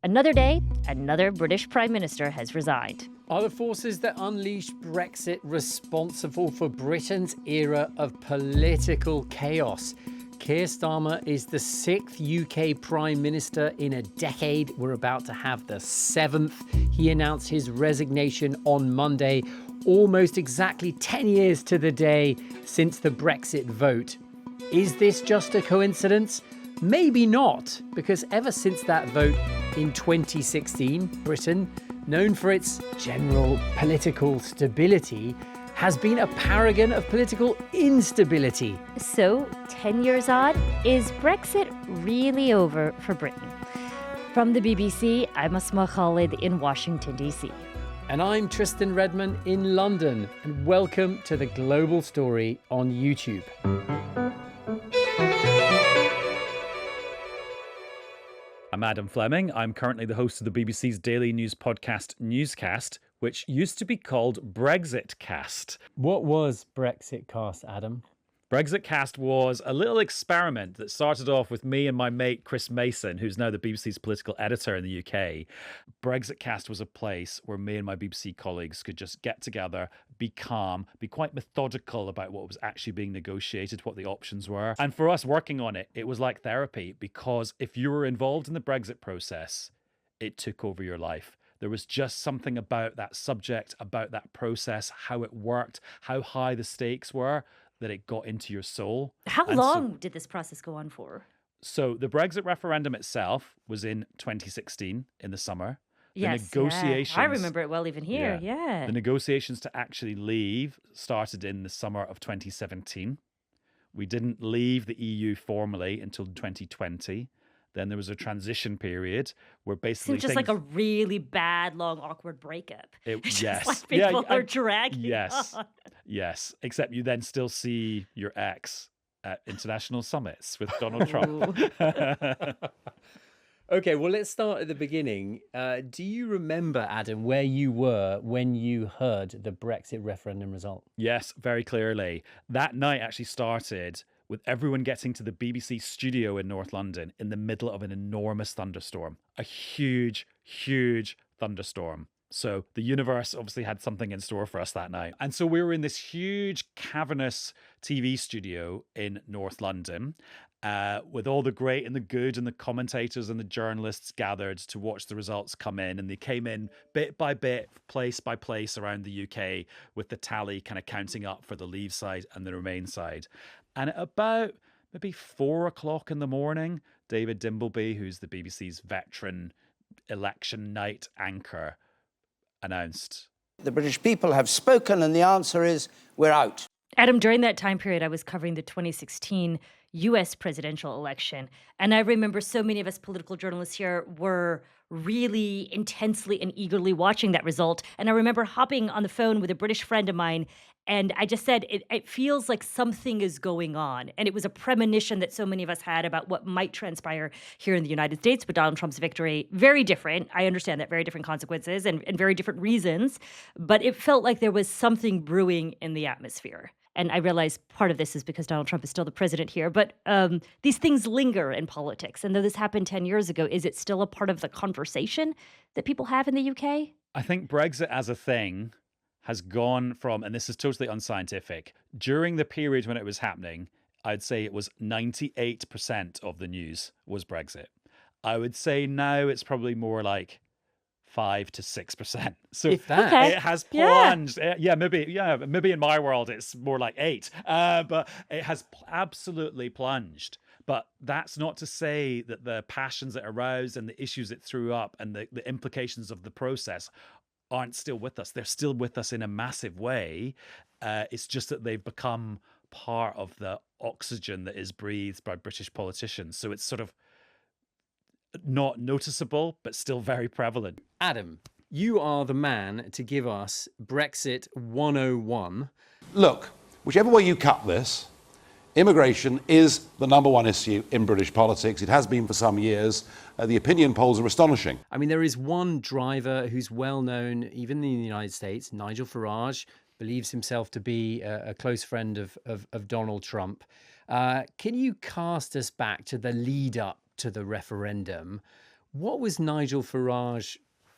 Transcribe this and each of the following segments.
Another day, another British Prime Minister has resigned. Are the forces that unleashed Brexit responsible for Britain's era of political chaos? Keir Starmer is the 6th UK Prime Minister in a decade. We're about to have the 7th. He announced his resignation on Monday, almost exactly 10 years to the day since the Brexit vote. Is this just a coincidence? Maybe not, because ever since that vote in 2016, Britain, known for its general political stability, has been a paragon of political instability. So, 10 years on, is Brexit really over for Britain? From the BBC, I'm Asma Khalid in Washington, D.C. And I'm Tristan Redman in London, and welcome to The Global Story on YouTube. I'm Adam Fleming. I'm currently the host of the BBC's daily news podcast, Newscast, which used to be called Brexit Cast. What was Brexit Cast, Adam? Brexit Cast was a little experiment that started off with me and my mate Chris Mason, who's now the BBC's political editor in the UK. Brexit Cast was a place where me and my BBC colleagues could just get together, be calm, be quite methodical about what was actually being negotiated, what the options were. And for us working on it, it was like therapy, because if you were involved in the Brexit process, it took over your life. There was just something about that subject, about that process, how it worked, how high the stakes were, that it got into your soul. How long did this process go on for? So the Brexit referendum itself was in 2016 in the summer. Yes, the negotiations, I remember it well even here, yeah. The negotiations to actually leave started in the summer of 2017. We didn't leave the EU formally until 2020. Then there was a transition period where basically Seems just like a really bad, long, awkward breakup. It's yes. just like people are dragging on. Yes. Except you then still see your ex at international summits with Donald Trump. Okay, well, let's start at the beginning. Do you remember, Adam, where you were when you heard the Brexit referendum result? Yes, very clearly. That night actually started with everyone getting to the BBC studio in North London in the middle of an enormous thunderstorm. A huge, huge thunderstorm. So the universe obviously had something in store for us that night. And so we were in this huge cavernous TV studio in North London with all the great and the good and the commentators and the journalists gathered to watch the results come in. And they came in bit by bit, place by place around the UK with the tally kind of counting up for the Leave side and the Remain side. And at about maybe 4 o'clock in the morning, David Dimbleby, who's the BBC's veteran election night anchor, announced, "The British people have spoken, and the answer is we're out." Adam, during that time period, I was covering the 2016 U.S. presidential election. And I remember so many of us political journalists here were really intensely and eagerly watching that result. And I remember hopping on the phone with a British friend of mine, and I just said, it feels like something is going on. And it was a premonition that so many of us had about what might transpire here in the United States with Donald Trump's victory. Very different. I understand that, very different consequences and very different reasons. But it felt like there was something brewing in the atmosphere. And I realize part of this is because Donald Trump is still the president here. But these things linger in politics. And though this happened 10 years ago, is it still a part of the conversation that people have in the UK? I think Brexit as a thing has gone from, and this is totally unscientific, during the period when it was happening, I'd say it was 98% of the news was Brexit. I would say now it's probably more like 5 to 6%. So if that, okay. It has plunged. Yeah, maybe in my world it's more like 8. But it has absolutely plunged. But that's not to say that the passions it aroused and the issues it threw up and the implications of the process aren't still with us. They're still with us in a massive way. It's just that they've become part of the oxygen that is breathed by British politicians. So it's sort of not noticeable, but still very prevalent. Adam, you are the man to give us Brexit 101. Look, whichever way you cut this, immigration is the number one issue in British politics. It has been for some years. The opinion polls are astonishing. I mean, there is one driver who's well known, even in the United States, Nigel Farage, believes himself to be a close friend of Donald Trump. Can you cast us back to the lead up to the referendum? What was Nigel Farage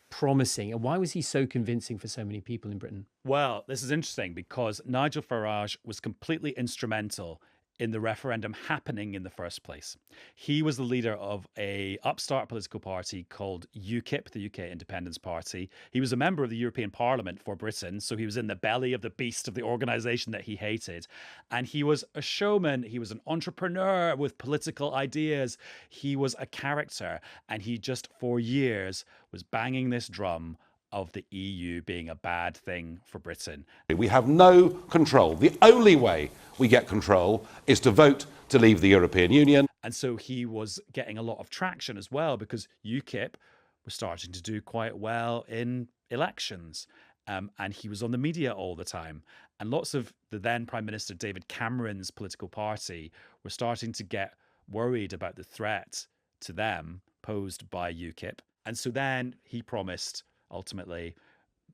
promising, and why was he so convincing for so many people in Britain? Well, this is interesting because Nigel Farage was completely instrumental in the referendum happening in the first place. He was the leader of a upstart political party called UKIP, the UK Independence Party. He was a member of the European Parliament for Britain, so he was in the belly of the beast of the organisation that he hated. And he was a showman, he was an entrepreneur with political ideas, he was a character, and he just for years was banging this drum of the EU being a bad thing for Britain. We have no control. The only way we get control is to vote to leave the European Union. And so he was getting a lot of traction as well because UKIP was starting to do quite well in elections. And he was on the media all the time. And lots of the then Prime Minister David Cameron's political party were starting to get worried about the threat to them posed by UKIP. And so then he promised, ultimately,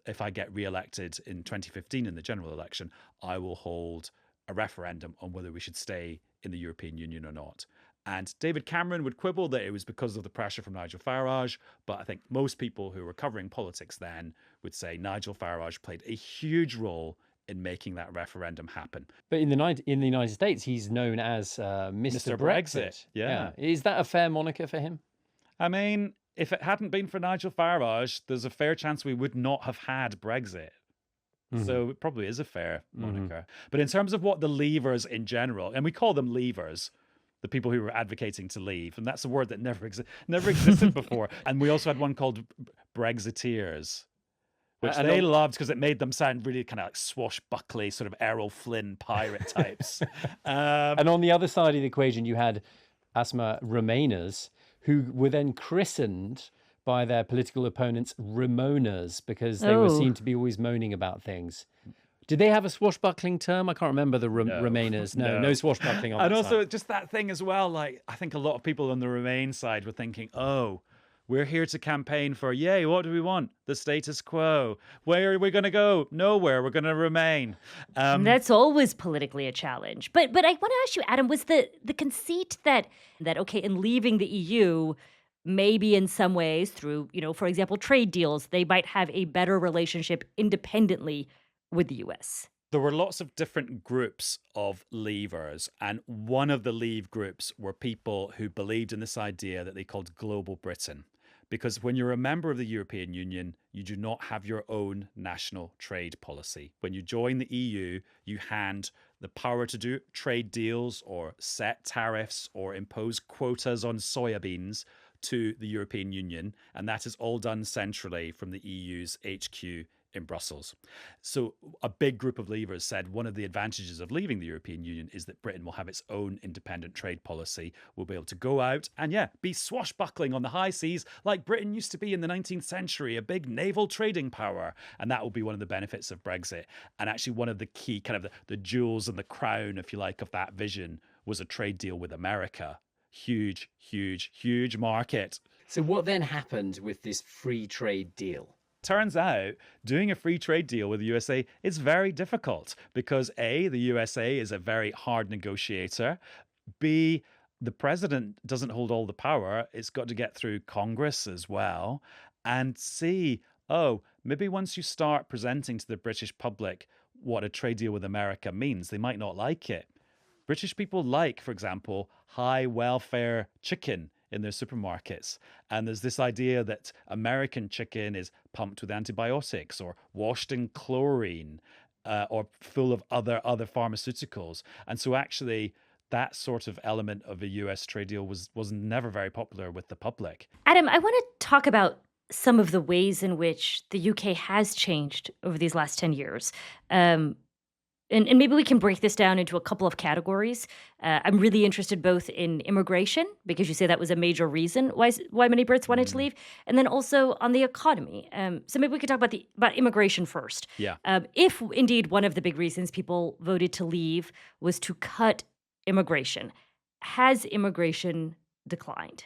if I get re-elected in 2015 in the general election, I will hold a referendum on whether we should stay in the European Union or not. And David Cameron would quibble that it was because of the pressure from Nigel Farage, but I think most people who were covering politics then would say Nigel Farage played a huge role in making that referendum happen. But in the United States, he's known as Mr. Brexit. Yeah. Is that a fair moniker for him? I mean, if it hadn't been for Nigel Farage, there's a fair chance we would not have had Brexit. So it probably is a fair moniker. But in terms of what the leavers in general, and we call them leavers, the people who were advocating to leave, and that's a word that never existed before. And we also had one called Brexiteers, which they loved because it made them sound really kind of like swashbuckly, sort of Errol Flynn pirate types. And on the other side of the equation, you had Asma Remainers, who were then christened by their political opponents Ramonas because they were seen to be always moaning about things. Did they have a swashbuckling term? I can't remember the Remainers. No swashbuckling on and that also side. just that thing as well, like I think a lot of people on the Remain side were thinking, oh, we're here to campaign for, yay, what do we want? The status quo. Where are we going to go? Nowhere. We're going to remain. That's always politically a challenge. But I want to ask you, Adam, was the conceit that okay, in leaving the EU, maybe in some ways through, for example, trade deals, they might have a better relationship independently with the US? There were lots of different groups of leavers, and one of the leave groups were people who believed in this idea that they called global Britain. Because when you're a member of the European Union, you do not have your own national trade policy. When you join the EU, you hand the power to do trade deals or set tariffs or impose quotas on soybeans to the European Union, and that is all done centrally from the EU's HQ in Brussels. So a big group of leavers said one of the advantages of leaving the European Union is that Britain will have its own independent trade policy. We'll be able to go out and, be swashbuckling on the high seas like Britain used to be in the 19th century, a big naval trading power. And that will be one of the benefits of Brexit. And actually one of the key kind of the jewels and the crown, if you like, of that vision was a trade deal with America. Huge, huge, huge market. So what then happened with this free trade deal? Turns out doing a free trade deal with the USA is very difficult because A, the USA is a very hard negotiator. B, the president doesn't hold all the power. It's got to get through Congress as well. And C, maybe once you start presenting to the British public what a trade deal with America means, they might not like it. British people like, for example, high welfare chicken in their supermarkets. And there's this idea that American chicken is pumped with antibiotics or washed in chlorine or full of other pharmaceuticals. And so actually that sort of element of a US trade deal was never very popular with the public. Adam, I want to talk about some of the ways in which the UK has changed over these last 10 years. And maybe we can break this down into a couple of categories. I'm really interested both in immigration, because you say that was a major reason why many Brits wanted to leave, and then also on the economy. So maybe we could talk about immigration first. Yeah. If indeed one of the big reasons people voted to leave was to cut immigration, has immigration declined?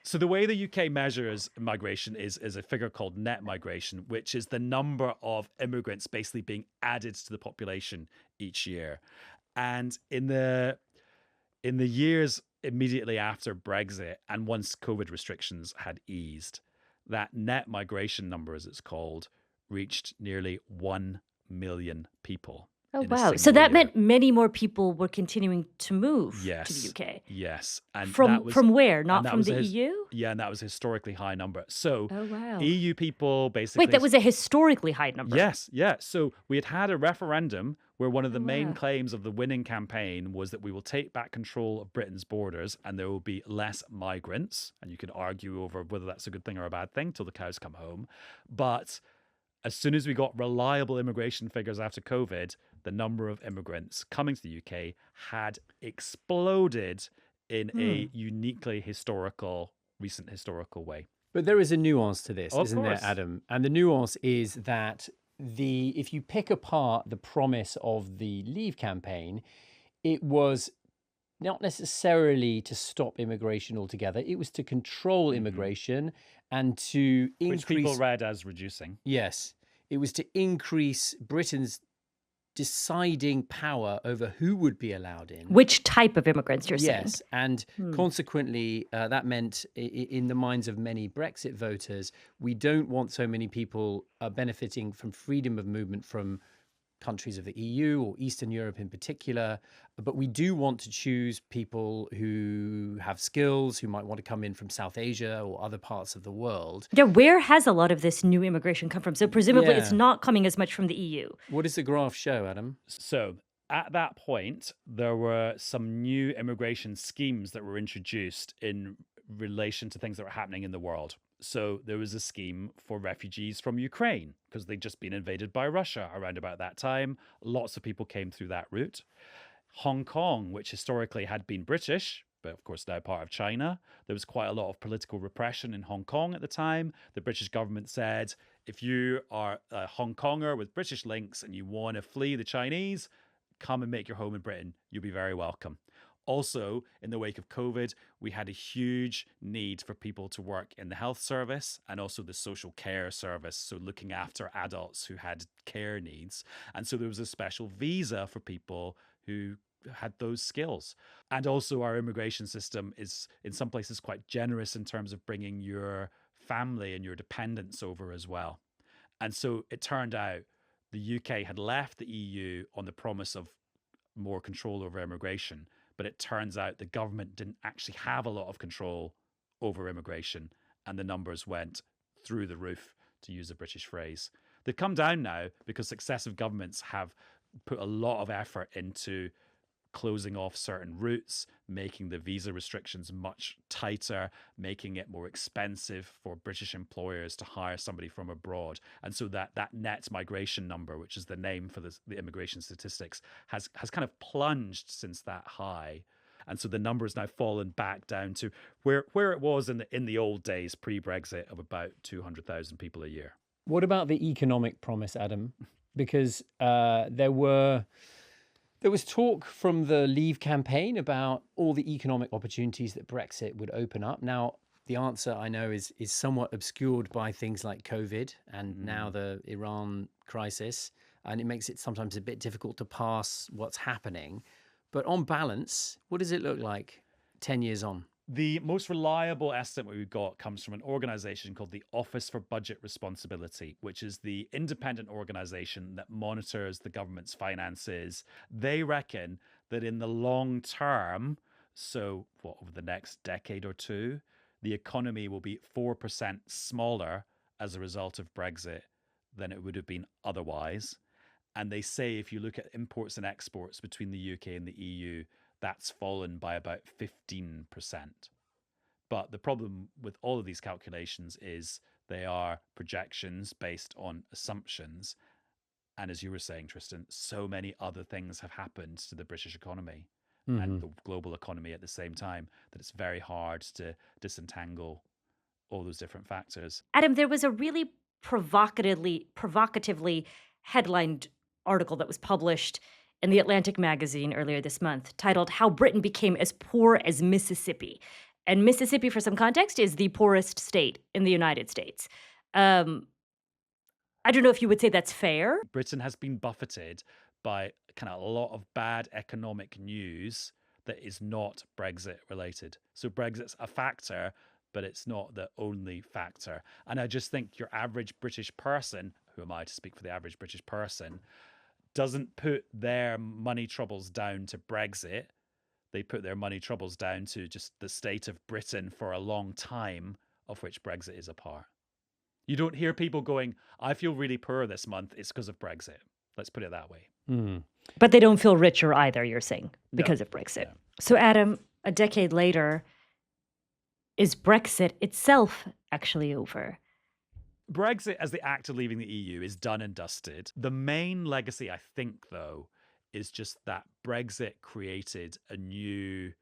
So the way the UK measures migration is a figure called net migration, which is the number of immigrants basically being added to the population each year. And in the years immediately after Brexit and once COVID restrictions had eased, that net migration number, as it's called, reached nearly 1 million people Oh, in a wow. So single that year. meant many more people were continuing to move to the Yes. UK. Yes. And From where? Not that from was the EU? yeah, and that was a historically high number. So Oh, wow. EU people Wait, basically that was a historically high number. Yes, yeah. So we had a referendum where one of the Oh, main wow. claims of the winning campaign was that we will take back control of Britain's borders and there will be less migrants. And you could argue over whether that's a good thing or a bad thing till the cows come home. But as soon as we got reliable immigration figures after COVID, the number of immigrants coming to the UK had exploded in a uniquely recent historical way. But there is a nuance to this, Of isn't there, course. Adam? And the nuance is that if you pick apart the promise of the Leave campaign, it was not necessarily to stop immigration altogether. It was to control immigration and to Which people increase. read as reducing. Yes, it was to increase Britain's deciding power over who would be allowed in. Which type of immigrants you're saying? Yes, and consequently, that meant in the minds of many Brexit voters, we don't want so many people benefiting from freedom of movement from countries of the EU or Eastern Europe in particular, but we do want to choose people who have skills, who might want to come in from South Asia or other parts of the world. Yeah, where has a lot of this new immigration come from? So presumably it's Yeah. not coming as much from the EU. What does the graph show, Adam? So at that point, there were some new immigration schemes that were introduced in relation to things that were happening in the world. So there was a scheme for refugees from Ukraine because they'd just been invaded by Russia around about that time. Lots of people came through that route. Hong Kong, which historically had been British, but of course now part of China, there was quite a lot of political repression in Hong Kong at the time. The British government said, if you are a Hong Konger with British links and you want to flee the Chinese, come and make your home in Britain. You'll be very welcome. Also, in the wake of COVID, we had a huge need for people to work in the health service and also the social care service, so looking after adults who had care needs. And so there was a special visa for people who had those skills. And also our immigration system is in some places quite generous in terms of bringing your family and your dependents over as well. And so it turned out the UK had left the EU on the promise of more control over immigration, but it turns out the government didn't actually have a lot of control over immigration, and the numbers went through the roof, to use a British phrase. They've come down now because successive governments have put a lot of effort into closing off certain routes, making the visa restrictions much tighter, making it more expensive for British employers to hire somebody from abroad. And so that net migration number, which is the name for the immigration statistics, has kind of plunged since that high. And so the number has now fallen back down to where it was in the old days, pre-Brexit, of about 200,000 people a year. What about the economic promise, Adam? Because there was talk from the Leave campaign about all the economic opportunities that Brexit would open up. Now, the answer I know is somewhat obscured by things like COVID and now the Iran crisis, and it makes it sometimes a bit difficult to pass what's happening. But on balance, what does it look like 10 years on? The most reliable estimate we've got comes from an organization called the Office for Budget Responsibility, which is the independent organization that monitors the government's finances. They reckon that in the long term, so over the next decade or two, the economy will be 4% smaller as a result of Brexit than it would have been otherwise. And they say if you look at imports and exports between the UK and the EU, that's fallen by about 15%. But the problem with all of these calculations is they are projections based on assumptions. And as you were saying, Tristan, so many other things have happened to the British economy and the global economy at the same time that it's very hard to disentangle all those different factors. Adam, there was a really provocatively headlined article that was published in the Atlantic magazine earlier this month titled How Britain Became as Poor as Mississippi. And Mississippi, for some context, is the poorest state in the United States. I don't know if you would say that's fair. Britain has been buffeted by kind of a lot of bad economic news that is not Brexit related. So Brexit's a factor, but it's not the only factor. And I just think your average British person, who am I to speak for the average British person, doesn't put their money troubles down to Brexit. They put their money troubles down to just the state of Britain for a long time, of which Brexit is a part. You don't hear people going, I feel really poor this month. It's because of Brexit. Let's put it that way. But they don't feel richer either, you're saying, because No, of Brexit. no. So, Adam, a decade later, is Brexit itself actually over? Brexit, as the act of leaving the EU, is done and dusted. The main legacy, I think, though, is just that Brexit created a new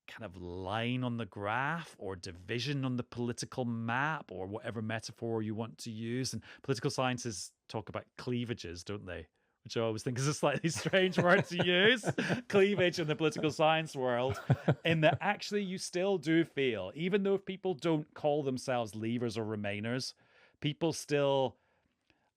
kind of line on the graph or division on the political map or whatever metaphor you want to use. And political scientists talk about cleavages, don't they? Which I always think is a slightly strange word to use. Cleavage in the political science world. In that actually you still do feel, even though people don't call themselves leavers or remainers, people still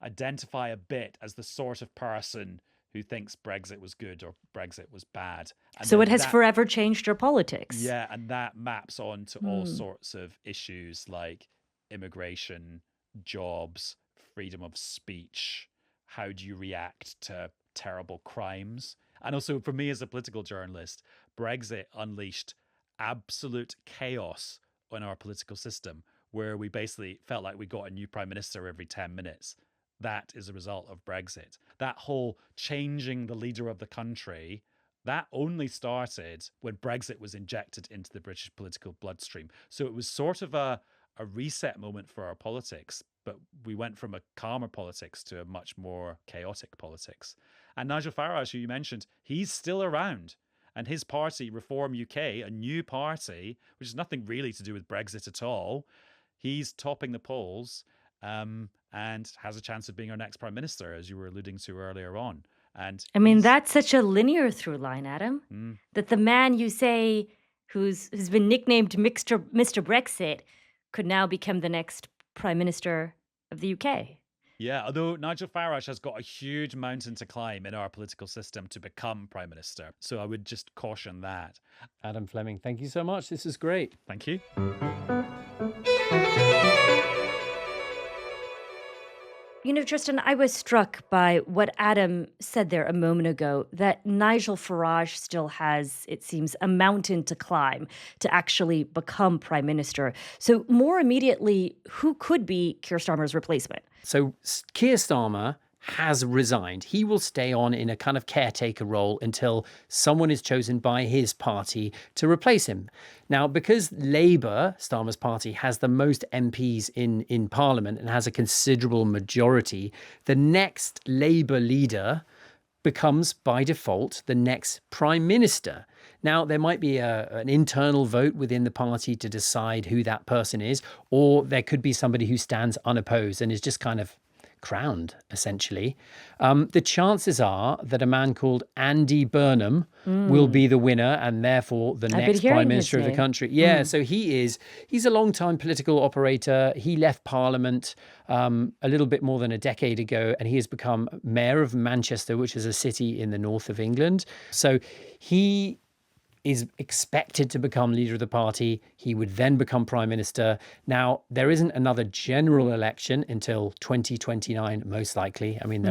identify a bit as the sort of person who thinks Brexit was good or Brexit was bad. And So then it has forever changed our politics. Yeah, and that maps on to all sorts of issues like immigration, jobs, freedom of speech. How do you react to terrible crimes? And also, for me as a political journalist, Brexit unleashed absolute chaos on our political system, where we basically felt like we got a new prime minister every 10 minutes. That is a result of Brexit. That whole changing the leader of the country, that only started when Brexit was injected into the British political bloodstream. So it was sort of a reset moment for our politics, but we went from a calmer politics to a much more chaotic politics. And Nigel Farage, who you mentioned, he's still around. And his party, Reform UK, a new party, which has nothing really to do with Brexit at all, he's topping the polls. And has a chance of being our next prime minister, as you were alluding to earlier on. And I mean, that's such a linear through line, Adam, that the man you say who's been nicknamed Mr. Brexit could now become the next prime minister of the UK. Yeah, although Nigel Farage has got a huge mountain to climb in our political system to become prime minister. So I would just caution that. Adam Fleming, thank you so much. This is great. Thank you. You know, Tristan, I was struck by what Adam said there a moment ago, that Nigel Farage still has, it seems, a mountain to climb to actually become prime minister. So more immediately, who could be Keir Starmer's replacement? So Keir Starmer has resigned. He will stay on in a kind of caretaker role until someone is chosen by his party to replace him. Now, because Labour, Starmer's party, has the most MPs in Parliament and has a considerable majority, the next Labour leader becomes, by default, the next prime minister. Now, there might be an internal vote within the party to decide who that person is, or there could be somebody who stands unopposed and is just kind of crowned, essentially. The chances are that a man called Andy Burnham will be the winner and therefore the next prime minister of the country. Yeah, so he's a long-time political operator. He left Parliament a little bit more than a decade ago, and he has become mayor of Manchester, which is a city in the north of England. So he is expected to become leader of the party. He would then become prime minister. Now, there isn't another general election until 2029, most likely. I mean,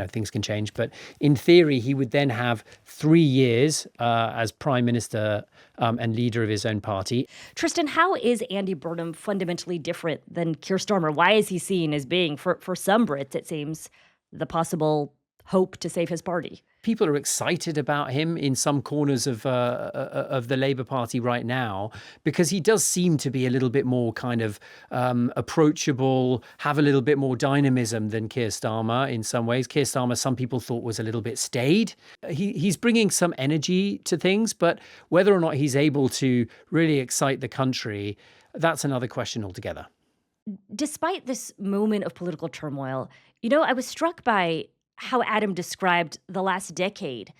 things can change. But in theory, he would then have 3 years as prime minister and leader of his own party. Tristan, how is Andy Burnham fundamentally different than Keir Starmer? Why is he seen as being, for some Brits, it seems, the possible hope to save his party? People are excited about him in some corners of the Labour Party right now, because he does seem to be a little bit more kind of approachable, have a little bit more dynamism than Keir Starmer in some ways. Keir Starmer, some people thought, was a little bit staid. He's bringing some energy to things, but whether or not he's able to really excite the country, that's another question altogether. Despite this moment of political turmoil, you know, I was struck by how Adam described the last decade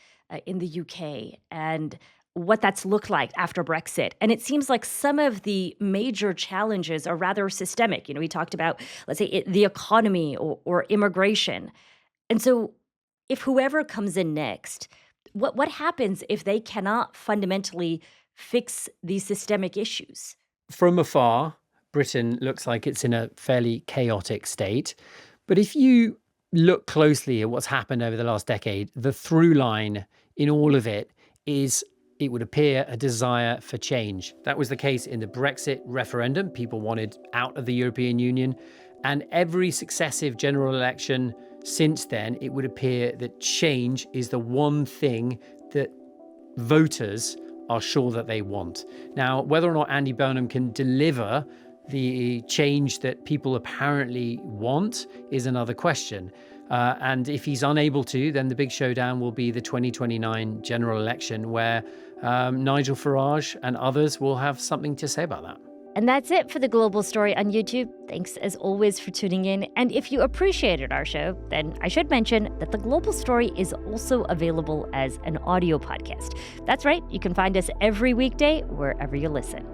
in the UK and what that's looked like after Brexit. And it seems like some of the major challenges are rather systemic. You know, he talked about, let's say, the economy or immigration. And so if whoever comes in next, What happens if they cannot fundamentally fix these systemic issues? From afar, Britain looks like it's in a fairly chaotic state. But if you look closely at what's happened over the last decade, the through line in all of it is, it would appear, a desire for change. That was the case in the Brexit referendum. People wanted out of the European Union. And every successive general election since then, it would appear that change is the one thing that voters are sure that they want. Now, whether or not Andy Burnham can deliver the change that people apparently want is another question. And if he's unable to, then the big showdown will be the 2029 general election, where Nigel Farage and others will have something to say about that. And that's it for The Global Story on YouTube. Thanks as always for tuning in. And if you appreciated our show, then I should mention that The Global Story is also available as an audio podcast. That's right, you can find us every weekday wherever you listen.